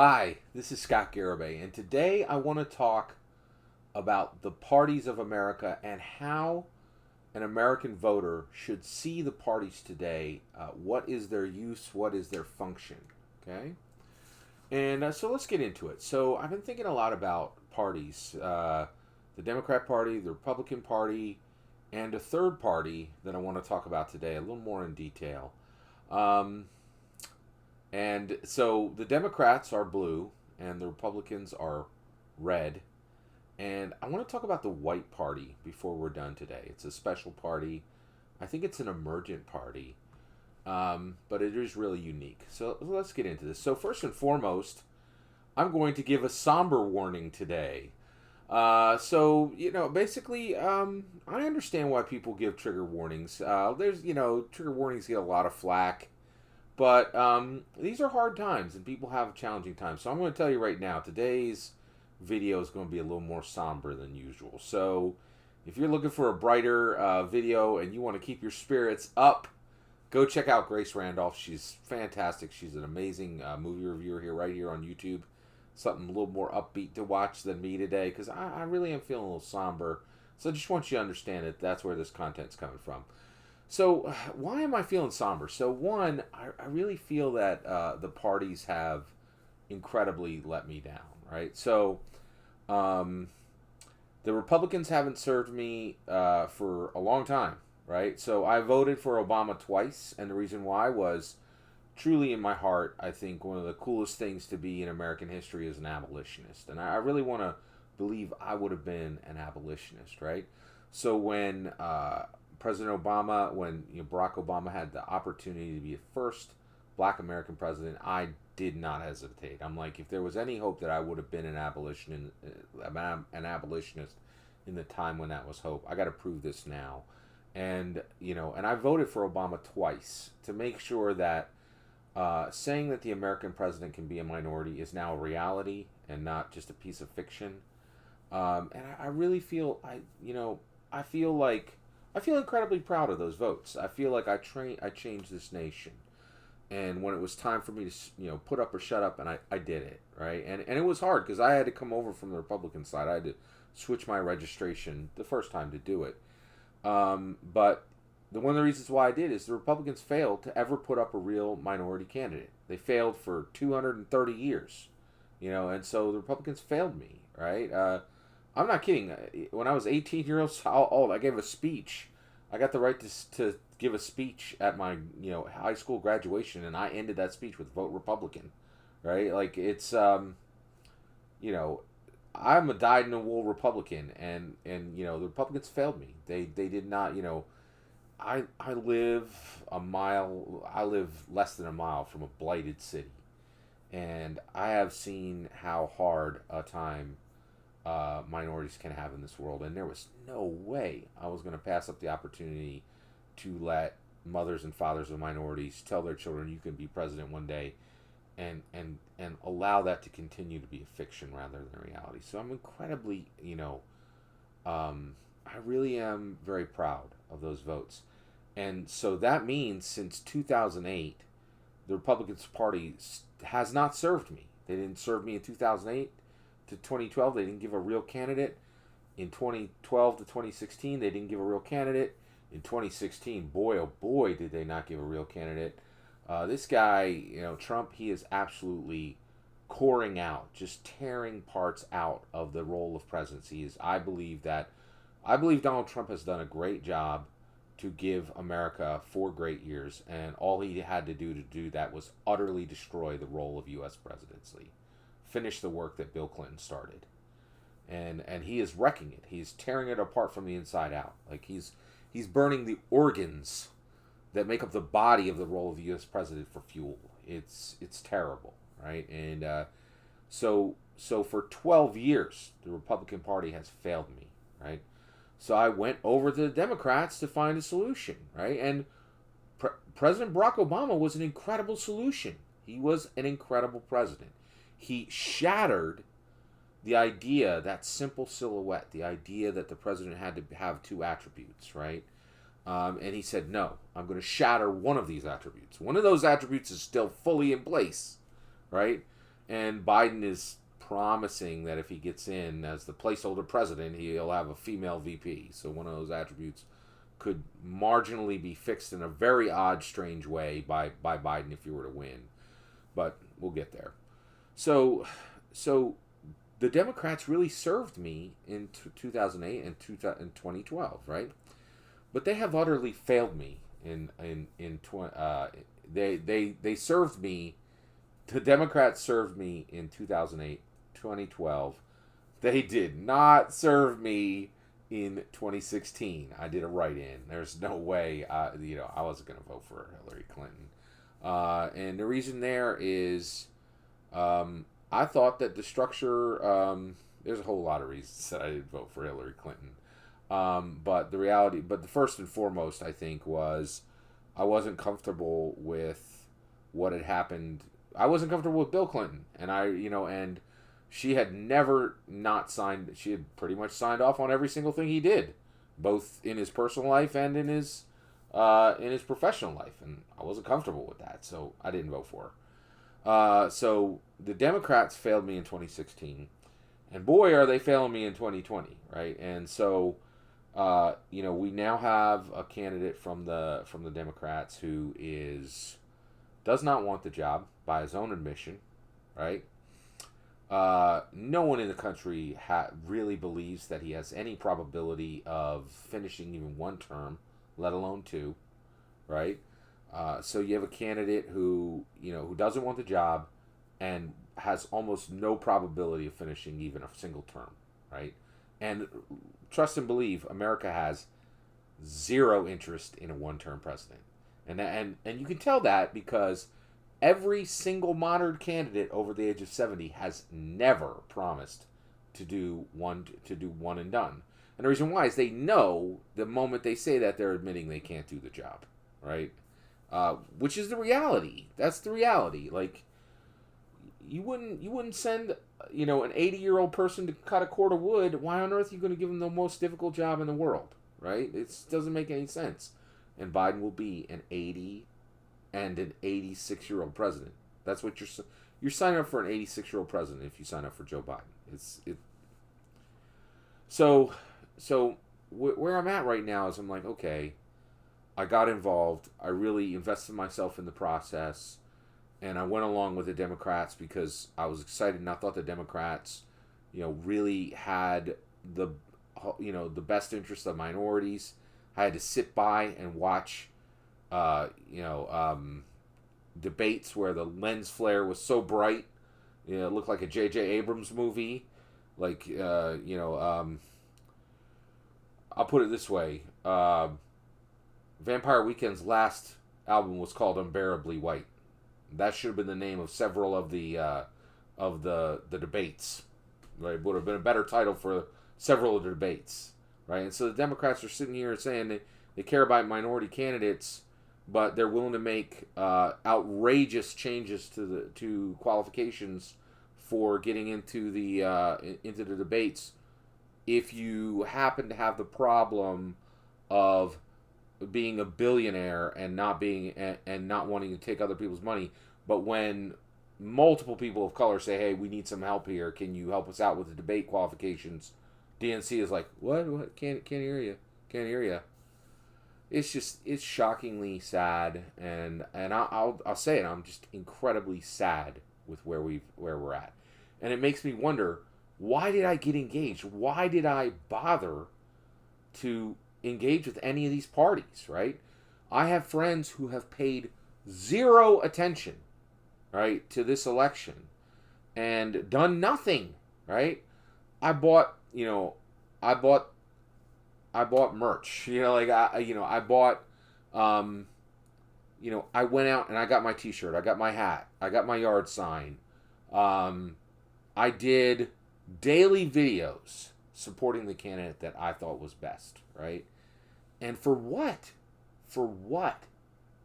Hi, this is Scott Garibay, and today I want to talk about the parties of America and how an American voter should see the parties today. What is their use? What is their function? Okay? And so let's get into it. So I've been thinking a lot about parties, the Democrat Party, the Republican Party, and a third party that I want to talk about today a little more in detail. Um, and so the Democrats are blue and the Republicans are red. And I want to talk about the white party before we're done today. It's a special party. I think it's an emergent party, but it is really unique. So let's get into this. So, first and foremost, I'm going to give a somber warning today. Basically, I understand why people give trigger warnings. Trigger warnings get a lot of flack. But these are hard times, and people have challenging times. So I'm going to tell you right now, today's video is going to be a little more somber than usual. So if you're looking for a brighter video and you want to keep your spirits up, go check out Grace Randolph. She's fantastic. She's an amazing movie reviewer right here on YouTube. Something a little more upbeat to watch than me today, because I really am feeling a little somber. So I just want you to understand that that's where this content's coming from. So, why am I feeling somber? So, one, I really feel that the parties have incredibly let me down, right? So, um, the Republicans haven't served me for a long time, right? So, I voted for Obama twice, and the reason why was truly in my heart, I think one of the coolest things to be in American history is an abolitionist. And I really want to believe I would have been an abolitionist, right? So, when President Obama, when Barack Obama had the opportunity to be the first Black American president, I did not hesitate. I'm like, if there was any hope that I would have been an abolitionist in the time when that was hope, I got to prove this now. And I voted for Obama twice to make sure that saying that the American president can be a minority is now a reality and not just a piece of fiction. And I really feel I feel incredibly proud of those votes. I feel like I changed this nation, and when it was time for me to put up or shut up, and I did it, right. And it was hard because I had to come over from the Republican side. I had to switch my registration the first time to do it. But one of the reasons why I did is the Republicans failed to ever put up a real minority candidate. They failed for 230 years, and so the Republicans failed me, right. I'm not kidding. When I was 18 years old, I gave a speech. I got the right to give a speech at my high school graduation, and I ended that speech with "Vote Republican," right? Like it's I'm a dyed-in-the-wool Republican, and the Republicans failed me. They did not. I live less than a mile from a blighted city, and I have seen how hard a time minorities can have in this world, and there was no way I was going to pass up the opportunity to let mothers and fathers of minorities tell their children you can be president one day, and allow that to continue to be a fiction rather than reality. So I'm incredibly I really am very proud of those votes, and so that means since 2008 the Republican Party has not served me. They didn't serve me in 2008 to 2012. They didn't give a real candidate. In 2012 to 2016, they didn't give a real candidate. In 2016, boy oh boy, did they not give a real candidate. This guy, Trump, he is absolutely coring out, just tearing parts out of the role of presidency. I believe Donald Trump has done a great job to give America 4 great years, and all he had to do that was utterly destroy the role of U.S. presidency. Finish the work that Bill Clinton started, and he is wrecking it. He's tearing it apart from the inside out. Like he's burning the organs that make up the body of the role of the U.S. president for fuel. It's terrible, right? And so for 12 years, the Republican Party has failed me, right? So I went over to the Democrats to find a solution, right? And President Barack Obama was an incredible solution. He was an incredible president. He shattered the idea, that simple silhouette, the idea that the president had to have 2 attributes, right? And he said, no, I'm going to shatter one of these attributes. One of those attributes is still fully in place, right? And Biden is promising that if he gets in as the placeholder president, he'll have a female VP. So one of those attributes could marginally be fixed in a very odd, strange way by Biden if he were to win. But we'll get there. So the Democrats really served me in 2008 and 2012, right? But they have utterly failed me they served me. The Democrats served me in 2008, 2012. They did not serve me in 2016. I did a write-in. There's no way, I wasn't going to vote for Hillary Clinton. And the reason there is, I thought that the structure, there's a whole lot of reasons that I didn't vote for Hillary Clinton. But the first and foremost, I think, was I wasn't comfortable with what had happened. I wasn't comfortable with Bill Clinton, and and she had never not signed. She had pretty much signed off on every single thing he did, both in his personal life and in his professional life, and I wasn't comfortable with that, so I didn't vote for her. So the Democrats failed me in 2016, and boy, are they failing me in 2020, right? And so, we now have a candidate from the Democrats who does not want the job by his own admission, right? No one in the country really believes that he has any probability of finishing even one term, let alone two, right? So you have a candidate who doesn't want the job and has almost no probability of finishing even a single term, right? And trust and believe, America has zero interest in a one-term president. And you can tell that because every single modern candidate over the age of 70 has never promised to do one and done. And the reason why is they know the moment they say that, they're admitting they can't do the job, right? Which is the reality. That's the reality. Like, you wouldn't send an 80-year-old person to cut a cord of wood. Why on earth are you going to give them the most difficult job in the world, right? It doesn't make any sense. And Biden will be an 80 and an 86-year-old president. That's what you're signing up for, an 86-year-old president if you sign up for Joe Biden. So where I'm at right now is I'm like, okay, I got involved. I really invested myself in the process, and I went along with the Democrats because I was excited, and I thought the Democrats, really had the best interest of minorities. I had to sit by and watch, debates where the lens flare was so bright, it looked like a J.J. Abrams movie. Like, I'll put it this way: Vampire Weekend's last album was called "Unbearably White." That should have been the name of several of the debates. Right, it would have been a better title for several of the debates. Right, and so the Democrats are sitting here saying they care about minority candidates, but they're willing to make outrageous changes to qualifications for getting into the debates. If you happen to have the problem of being a billionaire and not wanting to take other people's money, but when multiple people of color say, "Hey, we need some help here. Can you help us out with the debate qualifications?" DNC is like, "What? Can't hear you. Can't hear you." It's shockingly sad, and I'll say it. I'm just incredibly sad with where we're at, and it makes me wonder, why did I get engaged? Why did I bother to engage with any of these parties? Right? I have friends who have paid zero attention, right, to this election, and done nothing. Right? I bought merch. I bought, I went out and I got my T-shirt, I got my hat, I got my yard sign. I did daily videos supporting the candidate that I thought was best, right? And for what? For what?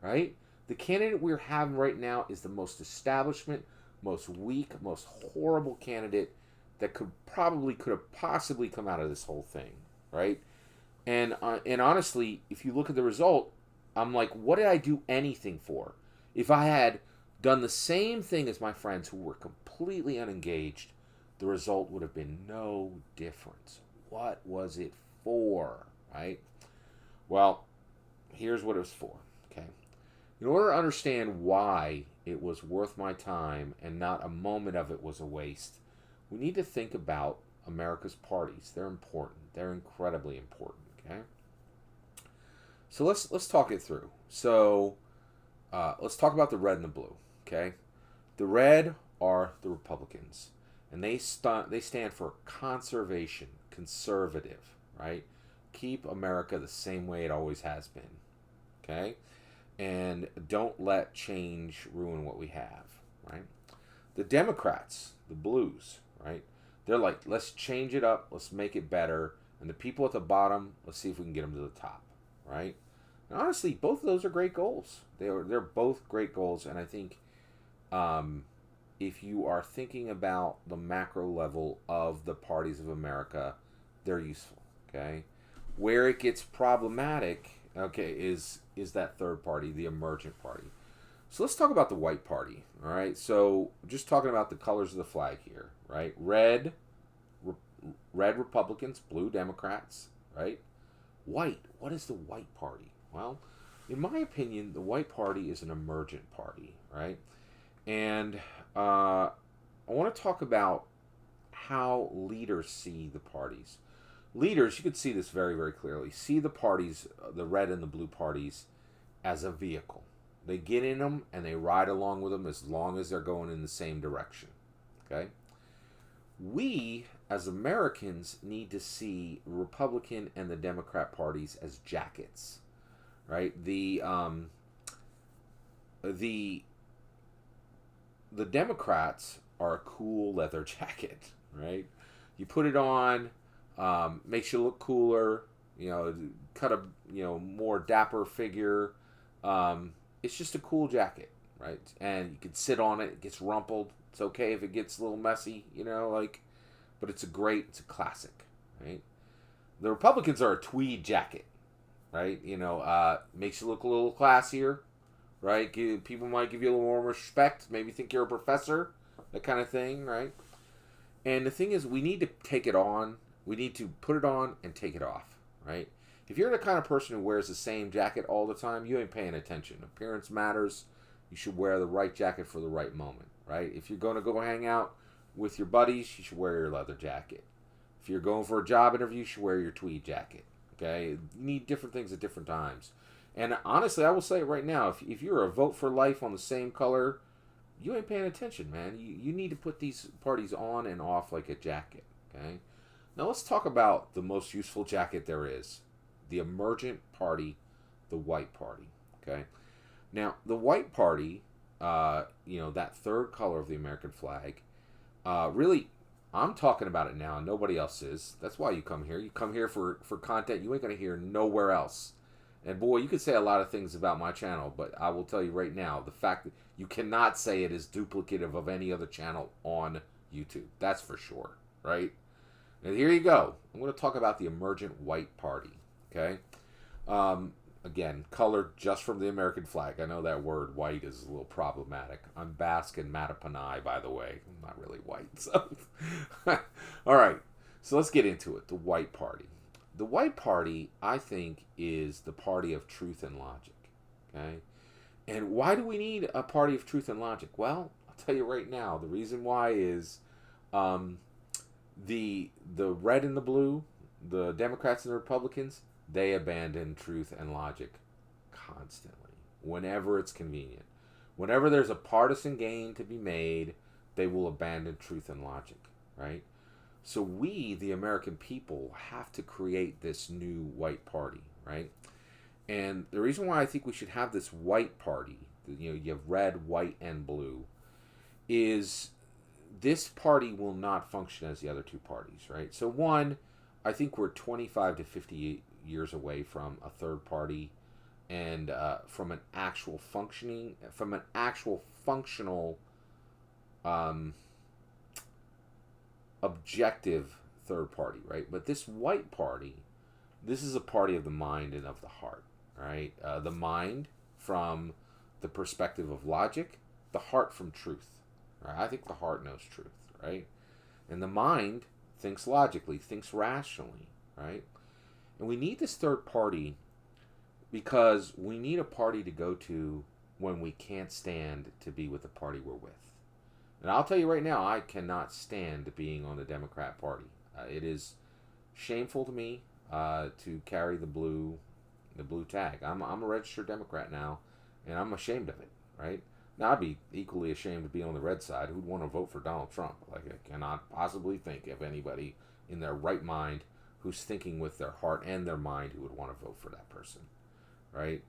Right? The candidate we're having right now is the most establishment, most weak, most horrible candidate that could have possibly come out of this whole thing, right? And honestly, if you look at the result, I'm like, what did I do anything for? If I had done the same thing as my friends who were completely unengaged, the result would have been no difference. What was it for, right? Well, here's what it was for, okay? In order to understand why it was worth my time and not a moment of it was a waste, we need to think about America's parties. They're important. They're incredibly important, okay? So let's talk it through. So let's talk about the red and the blue, okay? The red are the Republicans, and they stand for conservation, conservative, right? Keep America the same way it always has been, okay? And don't let change ruin what we have, right? The Democrats, the blues, right? They're like, let's change it up, let's make it better, and the people at the bottom, let's see if we can get them to the top, right? And honestly, both of those are great goals. They're both great goals, and I think if you are thinking about the macro level of the parties of America, they're useful, okay? Where it gets problematic, okay, is that third party, the emergent party. So let's talk about the white party, all right? So just talking about the colors of the flag here, right? Red Republicans, blue Democrats, right? White, what is the white party? Well, in my opinion, the white party is an emergent party, right? And I want to talk about how leaders see the parties. Leaders, you could see this very, very clearly, see the parties, the red and the blue parties, as a vehicle. They get in them and they ride along with them as long as they're going in the same direction, okay? We, as Americans, need to see the Republican and the Democrat parties as jackets, right? The Democrats are a cool leather jacket, right? You put it on, makes you look cooler, cut a more dapper figure. It's just a cool jacket, right? And you can sit on it. It gets rumpled. It's okay if it gets a little messy, but it's a classic, right? The Republicans are a tweed jacket, right? Makes you look a little classier, right? People might give you a little more respect. Maybe think you're a professor, that kind of thing, right? And the thing is, we need to take it on. We need to put it on and take it off, right? If you're the kind of person who wears the same jacket all the time, you ain't paying attention. Appearance matters. You should wear the right jacket for the right moment, right? If you're going to go hang out with your buddies, you should wear your leather jacket. If you're going for a job interview, you should wear your tweed jacket, okay? You need different things at different times. And honestly, I will say it right now, if you're a vote for life on the same color, you ain't paying attention, man. You need to put these parties on and off like a jacket, okay? Now let's talk about the most useful jacket there is. The emergent party, the white party, okay? Now, the white party, that third color of the American flag, really, I'm talking about it now and nobody else is. That's why you come here. You come here for content you ain't going to hear nowhere else. And boy, you could say a lot of things about my channel, but I will tell you right now, the fact that you cannot say it is duplicative of any other channel on YouTube. That's for sure, right? And here you go. I'm going to talk about the emergent white party, okay? Again, colored just from the American flag. I know that word white is a little problematic. I'm Basque and Matapanai, by the way. I'm not really white, so. All right, so let's get into it. The white party. The white party, I think, is the party of truth and logic, okay? And why do we need a party of truth and logic? Well, I'll tell you right now. The reason why is the red and the blue, the Democrats and the Republicans, they abandon truth and logic constantly, whenever it's convenient. Whenever there's a partisan gain to be made, they will abandon truth and logic, right? So we, the American people, have to create this new white party, right? And the reason why I think we should have this white party, you have red, white, and blue, is this party will not function as the other two parties, right? So one, I think we're 25 to 58 years away from a third party and from an actual functional objective third party, right? But this white party, this is a party of the mind and of the heart, right? The mind from the perspective of logic, the heart from truth. Right? I think the heart knows truth, right? And the mind thinks logically, thinks rationally, right? And we need this third party because we need a party to go to when we can't stand to be with the party we're with. And I'll tell you right now, I cannot stand being on the Democrat Party. It is shameful to me to carry the blue tag. I'm a registered Democrat now, and I'm ashamed of it, right? Now, I'd be equally ashamed to be on the red side. Who'd want to vote for Donald Trump? Like, I cannot possibly think of anybody in their right mind who's thinking with their heart and their mind who would want to vote for that person, right?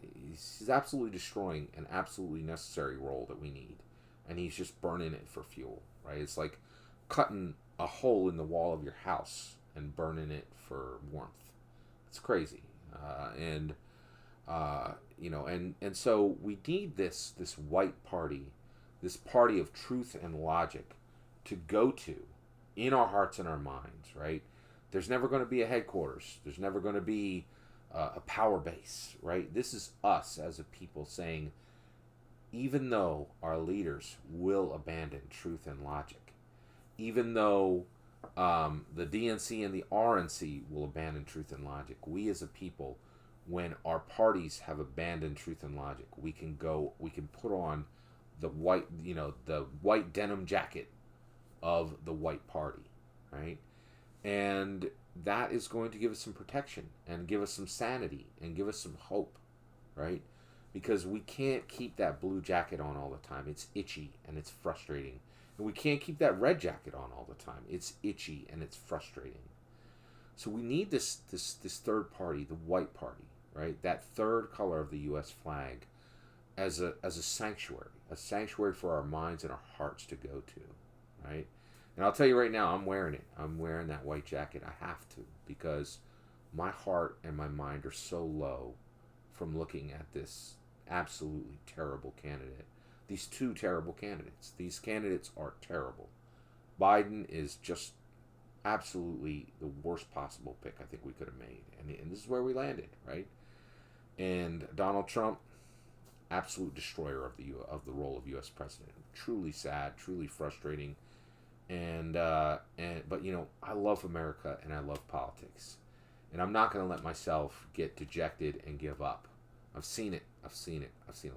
He's absolutely destroying an absolutely necessary role that we need, and he's just burning it for fuel, right? It's like cutting a hole in the wall of your house and burning it for warmth. It's crazy, and so we need this white party, this party of truth and logic, to go to in our hearts and our minds, right? There's never going to be a headquarters. There's never going to be a power base, right? This is us as a people saying, even though our leaders will abandon truth and logic, even though the DNC and the RNC will abandon truth and logic, we as a people, when our parties have abandoned truth and logic, we can put on the white denim jacket of the white party, right? And that is going to give us some protection and give us some sanity and give us some hope, right? Because we can't keep that blue jacket on all the time. It's itchy and it's frustrating. And we can't keep that red jacket on all the time. It's itchy and it's frustrating. So we need this third party, the white party, right? That third color of the U.S. flag as a sanctuary for our minds and our hearts to go to, right? And I'll tell you right now, I'm wearing it. I'm wearing that white jacket. I have to, because my heart and my mind are so low from looking at this absolutely terrible candidate. These two terrible candidates. These candidates are terrible. Biden is just absolutely the worst possible pick I think we could have made. And this is where we landed, right? And Donald Trump, absolute destroyer of the role of U.S. president. Truly sad, truly frustrating. But I love America and I love politics. And I'm not going to let myself get dejected and give up. I've seen it. I've seen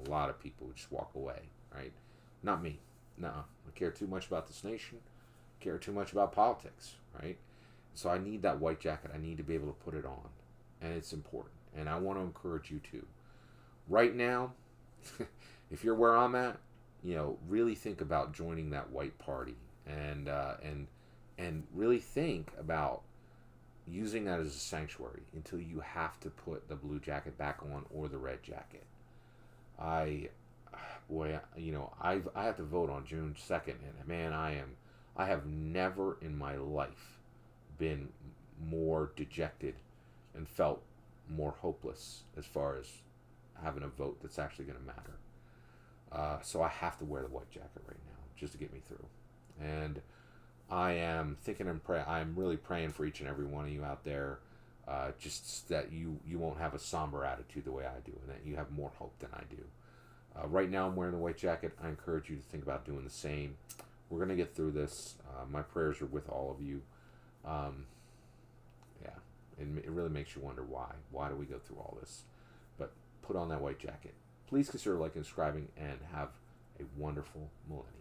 a lot of people just walk away, right? Not me. No, I care too much about this nation. I care too much about politics, right? So I need that white jacket. I need to be able to put it on. And it's important. And I want to encourage you to. Right now, if you're where I'm at, really think about joining that white party and really think about using that as a sanctuary until you have to put the blue jacket back on or the red jacket. I have to vote on June 2nd, and man, I have never in my life been more dejected and felt more hopeless as far as having a vote that's actually going to matter. So I have to wear the white jacket right now just to get me through. And I am thinking and praying. I'm really praying for each and every one of you out there, just that you won't have a somber attitude the way I do, and that you have more hope than I do. Right now, I'm wearing the white jacket. I encourage you to think about doing the same. We're going to get through this. My prayers are with all of you. It really makes you wonder why. Why do we go through all this? But put on that white jacket. Please consider liking and subscribing, and have a wonderful millennium.